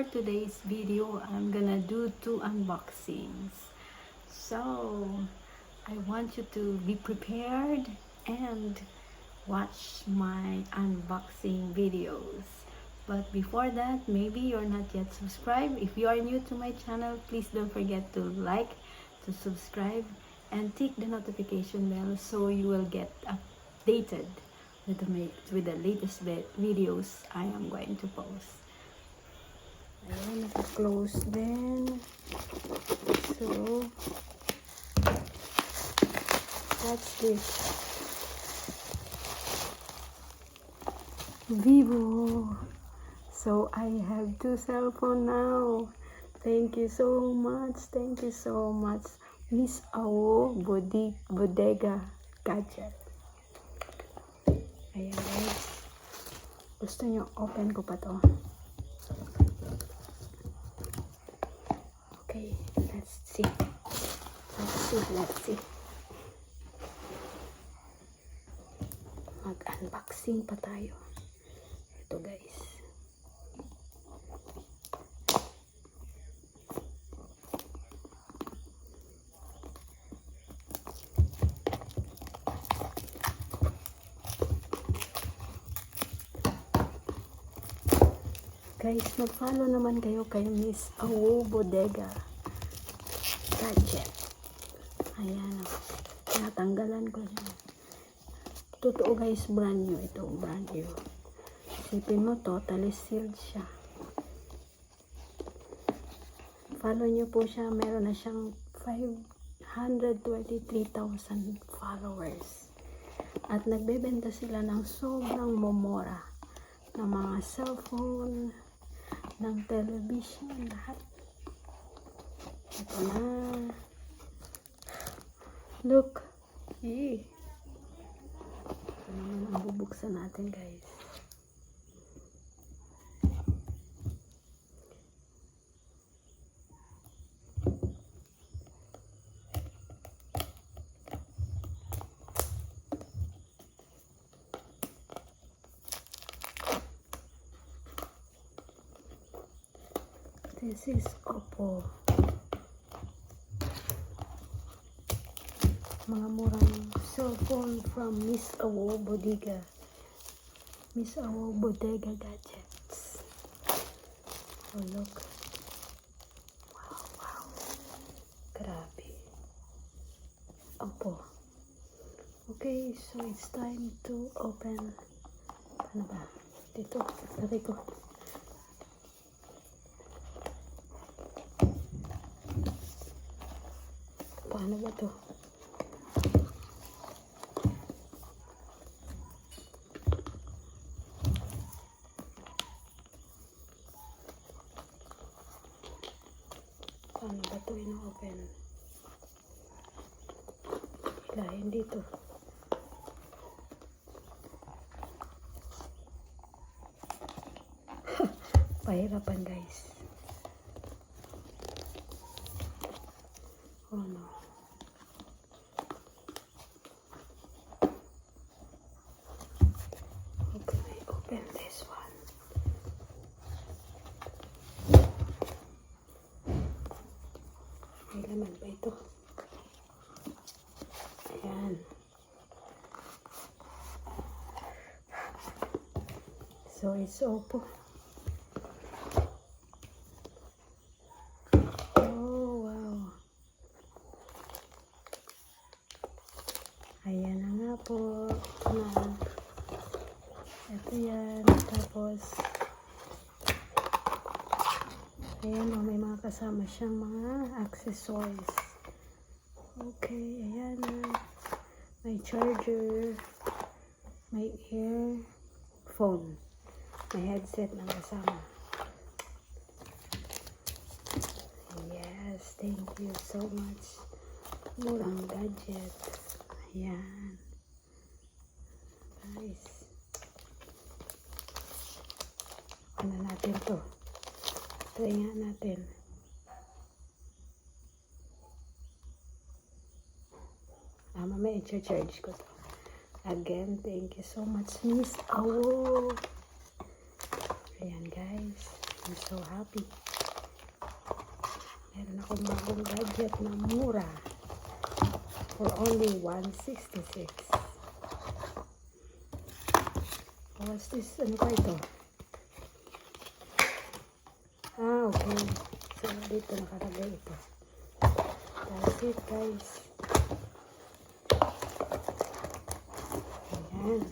for today's video, I'm gonna do 2 unboxings. So, I want you to be prepared and watch my unboxing videos. But before that, maybe you're not yet subscribed. If you are new to my channel, please don't forget to like, to subscribe, and tick the notification bell so you will get updated with the latest videos I am going to post. Ayan, naka-close din. So, what's this? Vivo. So, I have 2 cell phone now. Thank you so much. Thank you so much. Miss Awo Bodega Gadget. Ayan guys. Gusto nyo open ko pa to? Okay, let's see. Let's see. Mag-unboxing pa tayo. Ito guys. Guys, mag-follow naman kayo kay Miss Awo Bodega Gadget. Ayan o. Natanggalan ko siya. Totoo guys, brand new ito. Brand new. Isipin mo, totally sealed siya. Follow nyo po siya. Meron na siyang 523,000 followers. At nagbebenta sila ng sobrang momora ng mga cellphone, ng television, lahat. Ito na. Look. Ito naman ang bubuksan natin guys. This is Oppo. Mga murang cellphone from Miss Awo Bodega. Miss Awo Bodega Gadgets. Oh, look. Wow, wow. Grabe. Oppo. Okay, so it's time to open. Ano ba? Dito. Lagay ko. Paano ba to? Paano ba to ino-open? Hilahin dito. Pahirapan guys. Oh no. Open this one. May laman ba ito? Ayan. So it's Oppo. Oh wow. Ayan na nga po. Ito yan. Tapos, ayan o, may mga kasama siyang mga accessories. Okay, ayan na. May charger. May earphone. May headset na kasama. Yes, thank you so much. Murang gadget. Ayan. Guys. Ano natin to? Try nga natin. Mamaya i-charge ko to. Again, thank you so much, Miss Awo. Ayan guys. I'm so happy. Meron akong bagong gadget na mura for only $166. What's this? Ano ka ito? Okay. So, dito nakalagay ito. That's it, guys. Ayan.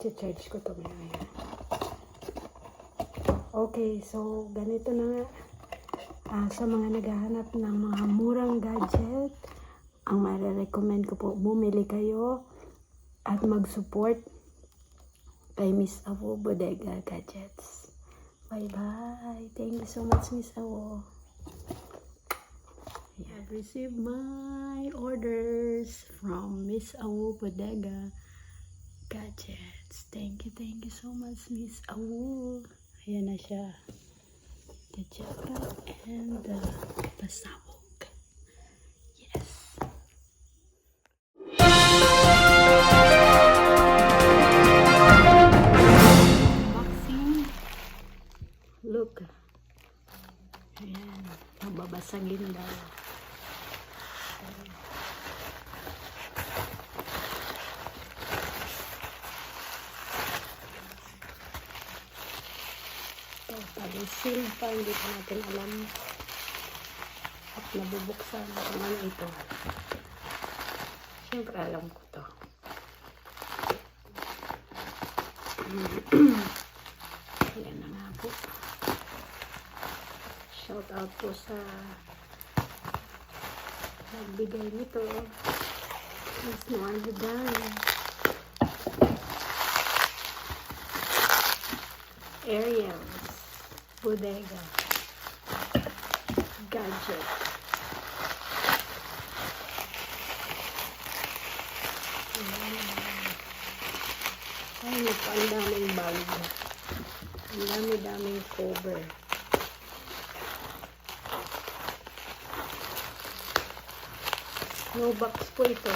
I-charge ko ito maya. Okay, so ganito na nga. Sa mga naghahanap ng mga murang gadget, ang marirecommend ko po, bumili kayo at mag-support kay Miss Awo Bodega Gadgets. Bye-bye. Thank you so much, Miss Awo. I've received my orders from Miss Awo Bodega Gadgets. Thank you so much, Miss Awo. Ayan na siya. The jacket and the pasabog. Yes. Unboxing. Look. Ayan. Mababasagin daw. Sealed pa, hindi pa natin alam at nabubuksan kung ano ito. Siyempre alam ko to. Ayan na nga po. Shout out po sa nagbigay nito. Mas Noaludan. Ariel's Bodega Gadget. Ay, ang daming bag. Ang dami-daming cover. No box po ito.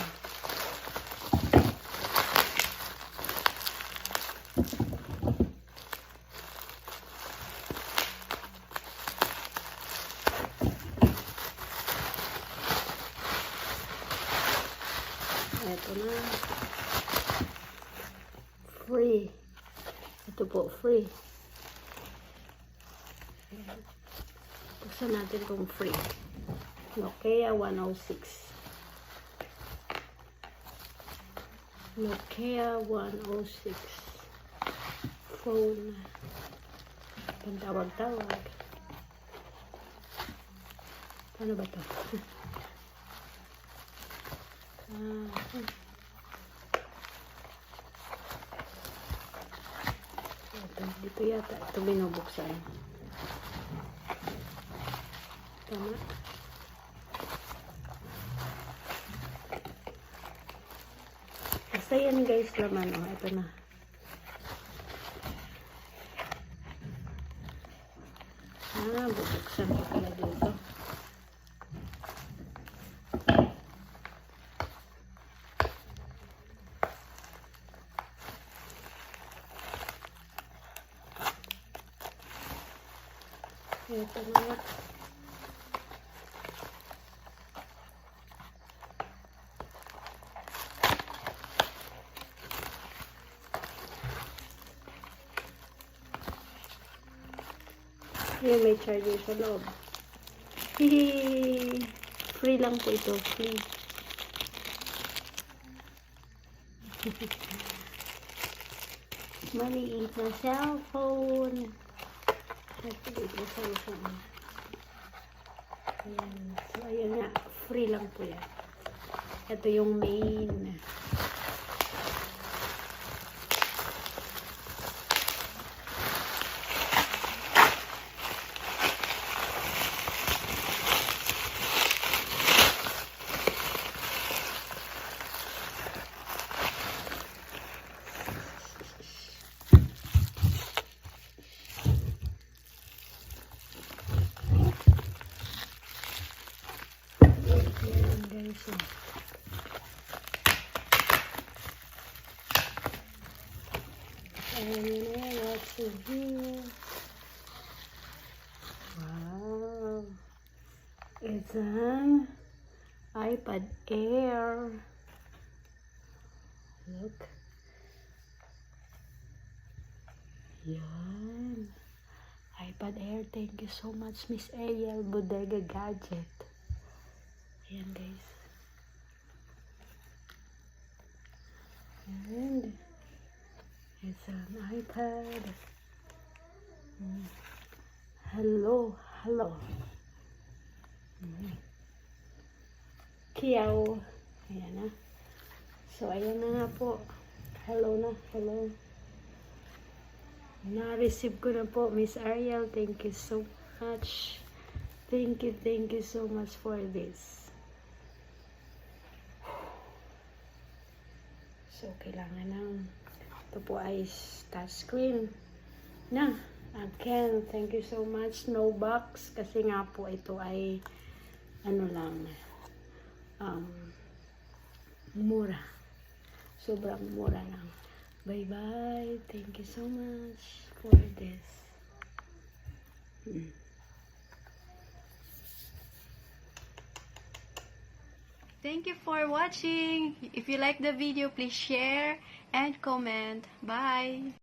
Ito na. Free. Ito po, free. Buksan natin kung free. Nokia 106. Nokia 106. Phone. Pantawag-tawag. Ano ba ito? Dito yata ito binubuksan. Tama. Basta yan guys laman. Ito na. Bubuksan ko pala dito. Ito na. Ayan, may charger sa loob. Hihi! Free lang po ito. Free. Maliit na cellphone. Ito dito sa cellphone. Ayan. So, ayan nga. Free lang po yan. Ito yung main. And what's in here? It's an iPad Air. Look. Yan. iPad Air. Thank you so much, Miss Ariel Bodega Gadget. Ayan, guys. And it's an iPad. Hello. Kiyaw. Ayan na. So, ayan na nga po. Hello. Na-receive ko na po, Miss Ariel. Thank you so much. Thank you so much for this. So, kailangan ng ito po ay touchscreen na. Again, thank you so much. No box. Kasi nga po ito ay ano lang, mura. Sobrang mura lang. Bye-bye. Thank you so much for this. Thank you for watching. If you like the video, please share and comment. Bye.